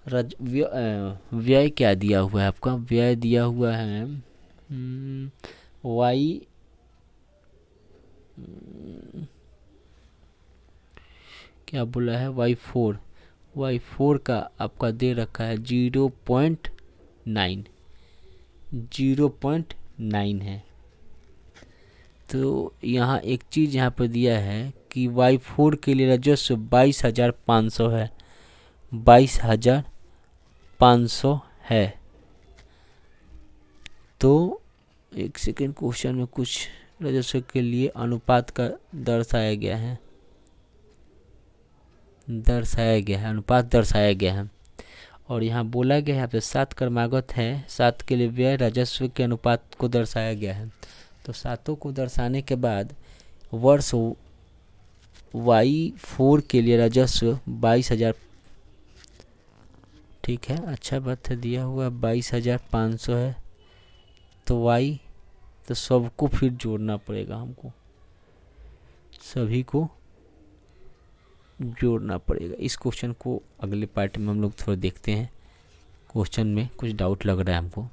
व्यय क्या दिया हुआ है आपका? व्यय दिया हुआ है Y क्या बोला है? Y4 का आपका दे रखा है 0.9 है। तो यहाँ एक चीज़ यहाँ पर दिया है कि Y4 के लिए राजस्व 22,500 है, 22,500 है। तो एक सेकेंड, क्वेश्चन में कुछ राजस्व के लिए अनुपात का दर्शाया गया है, अनुपात दर्शाया गया है। और यहाँ बोला गया है, यहाँ पे 7 क्रमागत है, 7 के लिए व्यय राजस्व के अनुपात को दर्शाया गया है। तो 7 को दर्शाने के बाद वर्ष Y4 के लिए राजस्व 22,000, ठीक है, अच्छा बात है, दिया हुआ 22,500 है। तो तो सबको फिर जोड़ना पड़ेगा हमको, सभी को जोड़ना पड़ेगा। इस क्वेश्चन को अगले पार्ट में हम लोग थोड़ा देखते हैं। क्वेश्चन में कुछ डाउट लग रहा है हमको।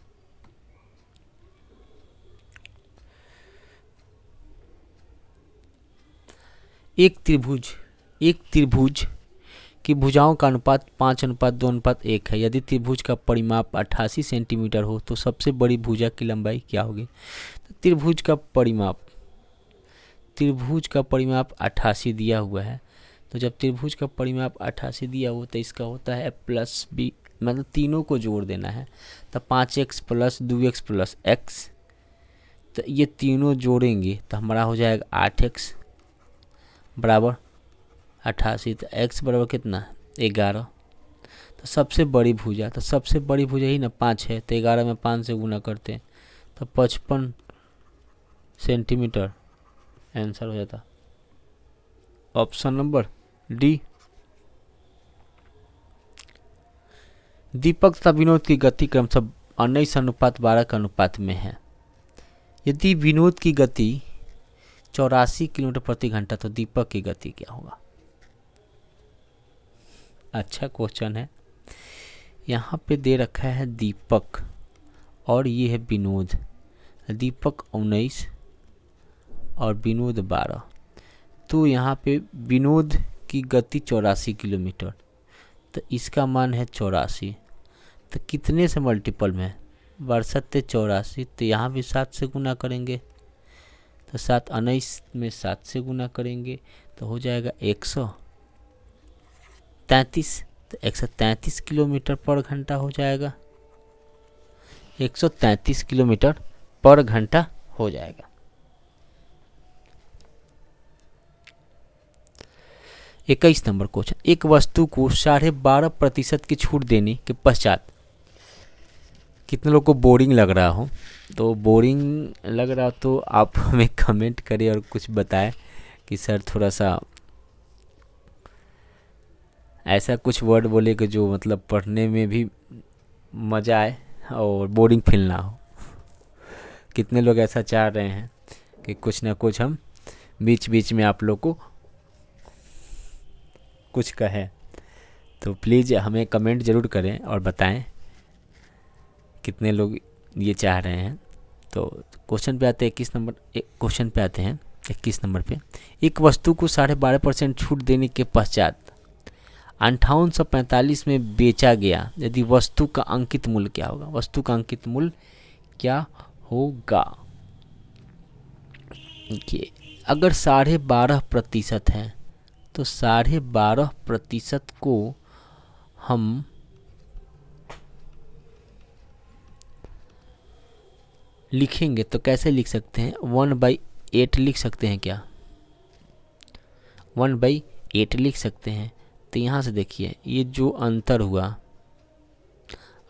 एक त्रिभुज की भुजाओं का अनुपात 5:2:1 है। यदि त्रिभुज का परिमाप 88 सेंटीमीटर हो तो सबसे बड़ी भुजा की लंबाई क्या होगी? तो त्रिभुज का परिमाप 88 दिया हुआ है। तो जब त्रिभुज का परिमाप 88 दिया हो तो इसका होता है प्लस बी, मतलब तीनों को जोड़ देना है। तो 5x + 2x + x, तो ये तीनों जोड़ेंगे तो हमारा हो जाएगा 8x बराबर 88। तो x बराबर कितना? 11। तो सबसे बड़ी भुजा ही ना 5 है, तो 11 में 5 से गुना करते हैं तो 55 सेंटीमीटर आंसर हो जाता। Option number D. दीपक तथा विनोद की गति क्रमशः 19:12 के अनुपात में है। यदि विनोद की गति 84 किलोमीटर प्रति घंटा तो दीपक की गति क्या होगा? अच्छा क्वेश्चन है। यहाँ पे दे रखा है दीपक और ये है विनोद। दीपक 19 और विनोद 12। तो यहाँ पे विनोद की गति 84 किलोमीटर, तो इसका मान है 84। तो कितने से मल्टीपल में? 62 84, तो यहाँ भी 7 से गुना करेंगे। तो 7 19 में 7 से गुना करेंगे तो हो जाएगा 133। तो 133 किलोमीटर पर घंटा हो जाएगा, 133 किलोमीटर पर घंटा हो जाएगा। 21 नंबर क्वेश्चन। एक वस्तु को 12.5% की छूट देने के पश्चात, कितने लोग को बोरिंग लग रहा हो, तो बोरिंग लग रहा तो आप हमें कमेंट करें और कुछ बताएं कि सर थोड़ा सा ऐसा कुछ वर्ड बोले कि जो मतलब पढ़ने में भी मज़ा आए और बोरिंग फील ना हो। कितने लोग ऐसा चाह रहे हैं कि कुछ ना कुछ हम बीच बीच में आप लोग को कुछ कहें? तो प्लीज़ हमें कमेंट ज़रूर करें और बताएं कितने लोग ये चाह रहे हैं। तो क्वेश्चन पे आते हैं 21 नंबर। क्वेश्चन पे आते हैं 21 नंबर पे। एक वस्तु को 12.5% छूट देने के पश्चात 5845 में बेचा गया, यदि वस्तु का अंकित मूल्य क्या होगा? वस्तु का अंकित मूल्य क्या होगा? देखिए, अगर 12.5% है तो 12.5% को हम लिखेंगे तो कैसे लिख सकते हैं? 1/8 लिख सकते हैं क्या? 1/8 8 लिख सकते हैं। तो यहाँ से देखिए ये जो अंतर हुआ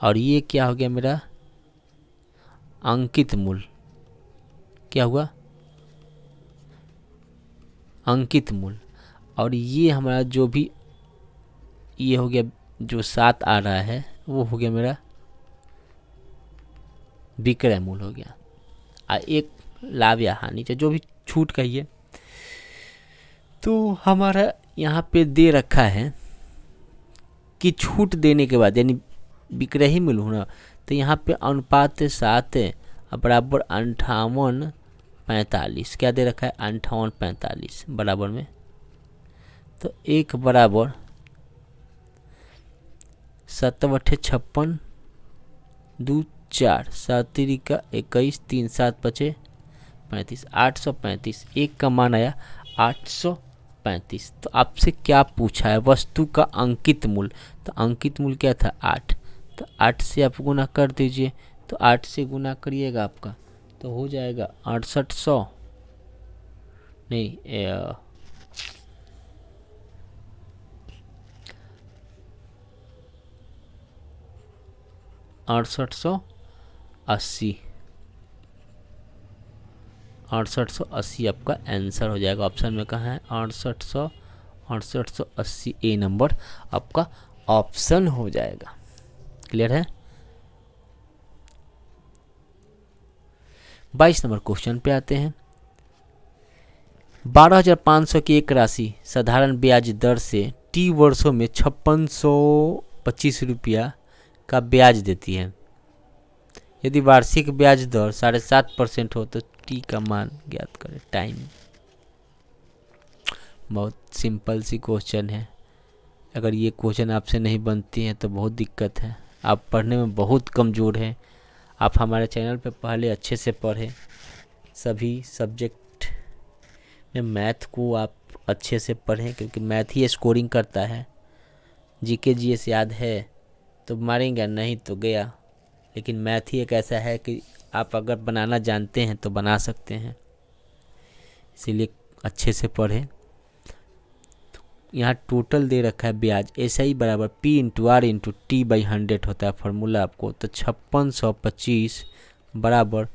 और ये क्या हो गया मेरा अंकित मूल, क्या हुआ अंकित मूल, और ये हमारा जो भी ये हो गया जो 7 आ रहा है वो हो गया मेरा विक्रय मूल हो गया। एक लाभ या हानि चाहे जो भी छूट कहिए। तो हमारा यहाँ पे दे रखा है कि छूट देने के बाद यानी विक्रय ही मूल होना, तो यहाँ पे अनुपात 7 बराबर 58-45 क्या दे रखा है 58-45 बराबर में। तो 1 बराबर 7×8 = 56, 2 4 7 का 21, 3 7 5 35, 835। 1 का मान आया 835। तो आपसे क्या पूछा है वस्तु का अंकित मूल्य, तो अंकित मूल्य क्या था 8, तो 8 से आप गुना कर दीजिए। तो 8 से गुना करिएगा आपका तो हो जाएगा 6800 नहीं 6880 6880 आपका आंसर हो जाएगा। ऑप्शन में कहाँ है 6880 ए नंबर आपका ऑप्शन हो जाएगा। क्लियर है। 22 नंबर क्वेश्चन पे आते हैं। 12,500 की एक राशि साधारण ब्याज दर से टी वर्षों में 5625 रुपया का ब्याज देती है। यदि वार्षिक ब्याज दर 7.5% हो तो टी का मान ज्ञात करें। टाइम बहुत सिंपल सी क्वेश्चन है। अगर ये क्वेश्चन आपसे नहीं बनती है तो बहुत दिक्कत है, आप पढ़ने में बहुत कमज़ोर हैं। आप हमारे चैनल पे पहले अच्छे से पढ़ें, सभी सब्जेक्ट में मैथ को आप अच्छे से पढ़ें क्योंकि मैथ ही स्कोरिंग करता है। जीके जीएस याद है तो मारेंगे, नहीं तो गया। लेकिन मैथ ही एक ऐसा है कि आप अगर बनाना जानते हैं तो बना सकते हैं, इसीलिए अच्छे से पढ़ें। यहाँ टोटल दे रखा है ब्याज ऐसा ही बराबर P/R/T/100 होता है फार्मूला आपको। तो 5625 बराबर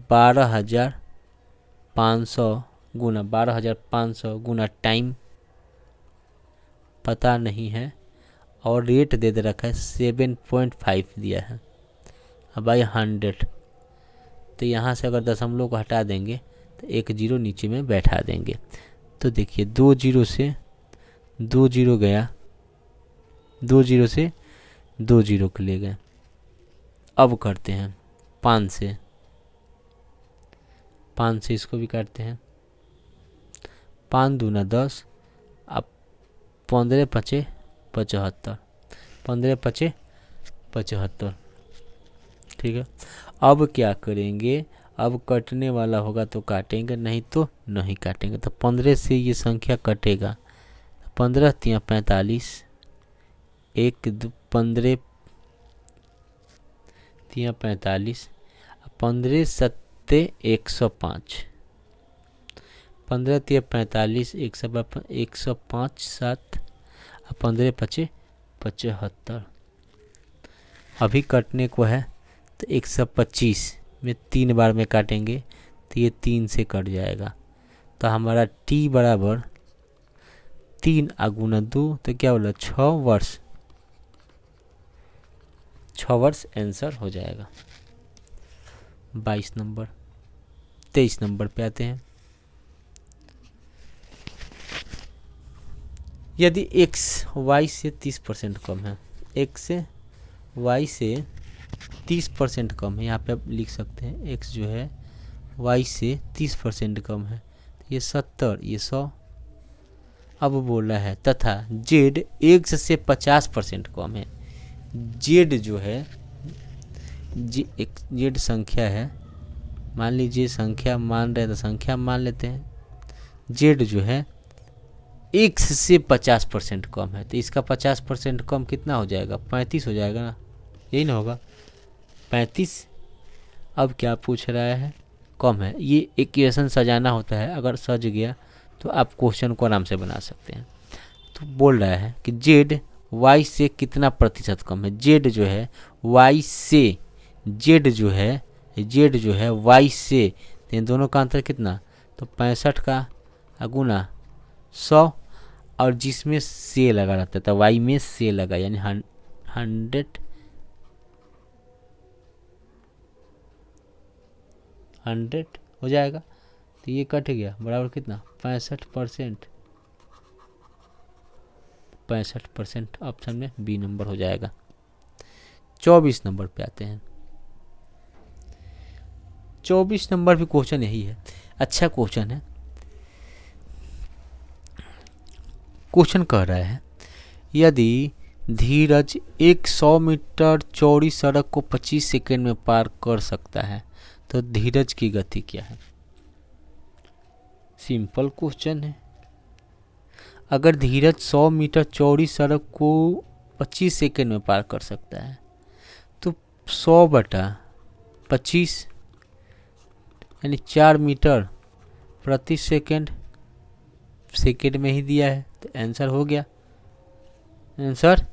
12,500 गुना 12,500 गुना टाइम पता नहीं है और रेट दे रखा है 7.5 दिया है। अब भाई 100, तो यहाँ से अगर दशमलव को हटा देंगे तो 1 0 नीचे में बैठा देंगे। तो देखिए 2 0 से 2 0 गया, 2 0 से 2 0 को ले गए। अब करते हैं 5 से इसको भी काटते हैं। 5 दूना 10, अब 15 5 75, 15 5 75। ठीक है। अब क्या करेंगे, अब कटने वाला होगा तो काटेंगे, नहीं तो नहीं काटेंगे। तो 15 से ये संख्या कटेगा, 15 × 45, 1 2 15 × 45, 15 7 105, 15 × 45 105 7, 15 5 75। अभी कटने को है तो 125 में 3 बार में काटेंगे तो ये 3 से कट जाएगा। तो हमारा टी बराबर 3 × 2 तो क्या बोला 6 वर्ष, 6 वर्ष आंसर हो जाएगा। 22 नंबर। 23 नंबर पे आते हैं। यदि x y से 30% कम है, x से y से 30% कम है, यहाँ पे आप लिख सकते हैं x जो है y से 30% कम है, तो ये 70, ये 100। अब बोल रहा है तथा z x से 50% कम है। z जो है z संख्या है, मान लीजिए संख्या मान रहे तो संख्या मान लेते हैं। z जो है x से 50% कम है, तो इसका 50% कम कितना हो जाएगा 35 हो जाएगा ना, यही ना होगा 35। अब क्या पूछ रहा है कम है, ये इक्वेशन सजाना होता है, अगर सज गया तो आप क्वेश्चन को आराम से बना सकते हैं। तो बोल रहा है कि जेड वाई से कितना प्रतिशत कम है। जेड जो है वाई से, जेड जो है वाई से, तो इन दोनों का अंतर कितना, तो 65 का गुना 100, और जिसमें से लगा रहता था वाई में से लगा, यानी 100 हो जाएगा। तो ये कट गया, बराबर कितना 65%। 65% ऑप्शन में बी नंबर हो जाएगा। 24 नंबर पे आते हैं। 24 नंबर भी क्वेश्चन यही है, अच्छा क्वेश्चन है। क्वेश्चन कह रहा है यदि धीरज एक 100 मीटर चौड़ी सड़क को 25 सेकंड में पार कर सकता है तो धीरज की गति क्या है। सिंपल क्वेश्चन है। अगर धीरज 100 मीटर चौड़ी सड़क को 25 सेकंड में पार कर सकता है तो 100/25 यानी 4 मीटर प्रति सेकंड, सेकंड में ही दिया है, तो आंसर हो गया। आंसर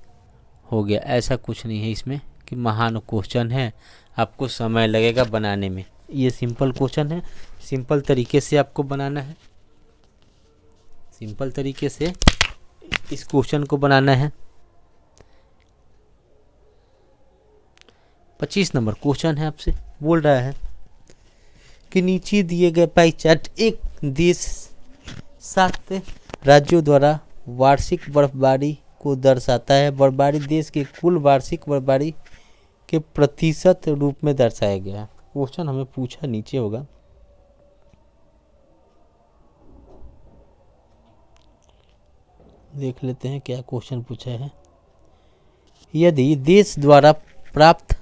हो गया। ऐसा कुछ नहीं है इसमें कि महान क्वेश्चन है, आपको समय लगेगा बनाने में। ये सिंपल क्वेश्चन है, सिंपल तरीके से आपको बनाना है, सिंपल तरीके से इस क्वेश्चन को बनाना है। 25 नंबर क्वेश्चन है, आपसे बोल रहा है कि नीचे दिए गए पाई चार्ट एक देश 7 राज्यों द्वारा वार्षिक बर्फबारी को दर्शाता है। बर्फबारी देश के कुल वार्षिक बर्फबारी के प्रतिशत रूप में दर्शाया गया है। क्वेश्चन हमें पूछा नीचे होगा, देख लेते हैं क्या क्वेश्चन पूछा है। यदि देश द्वारा प्राप्त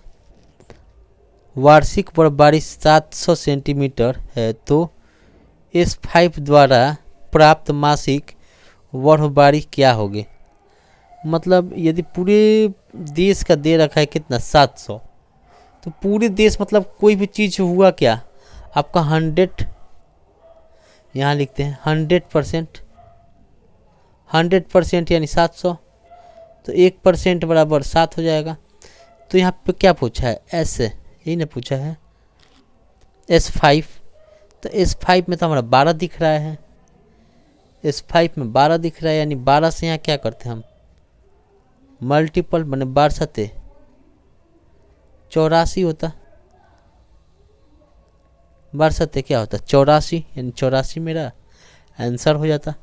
वार्षिक बर्फबारी 700 सेंटीमीटर है तो S5 द्वारा प्राप्त मासिक बर्फबारी क्या होगी। मतलब यदि पूरे देश का दे रखा है कितना 700, तो पूरे देश मतलब कोई भी चीज़ हुआ क्या आपका 100, यहाँ लिखते हैं 100%, 100% यानी 700, तो 1% बराबर 7 हो जाएगा। तो यहाँ पे क्या पूछा है, एस, यही ना पूछा है S5, तो S5 में तो हमारा 12 दिख रहा है, S5 में 12 दिख रहा है, यानी 12 से यहाँ क्या करते हैं हम मल्टीपल, बने 12 सते 84 होता, 12 सते क्या होता 84, यानी 84 मेरा आंसर हो जाता।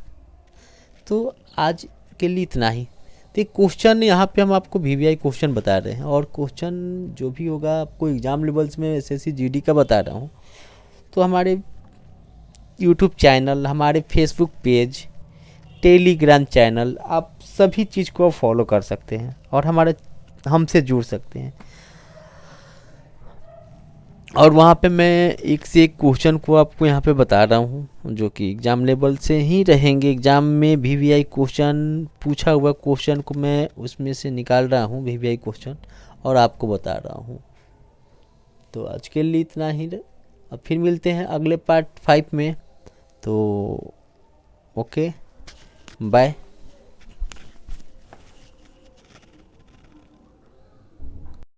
तो आज के लिए इतना ही। तो क्वेश्चन यहाँ पे हम आपको VVI क्वेश्चन बता रहे हैं, और क्वेश्चन जो भी होगा आपको एग्ज़ाम लेवल्स में SSC GD का बता रहा हूँ। तो हमारे YouTube चैनल, हमारे फेसबुक पेज, टेलीग्राम चैनल, आप सभी चीज़ को फॉलो कर सकते हैं और हमसे जुड़ सकते हैं। और वहाँ पे मैं एक से एक क्वेश्चन को आपको यहाँ पे बता रहा हूँ जो कि एग्ज़ाम लेवल से ही रहेंगे। एग्ज़ाम में VVI क्वेश्चन पूछा हुआ क्वेश्चन को मैं उसमें से निकाल रहा हूँ VVI क्वेश्चन और आपको बता रहा हूँ। तो आज के लिए इतना ही, अब फिर मिलते हैं अगले पार्ट 5 में। तो ओके, बाय।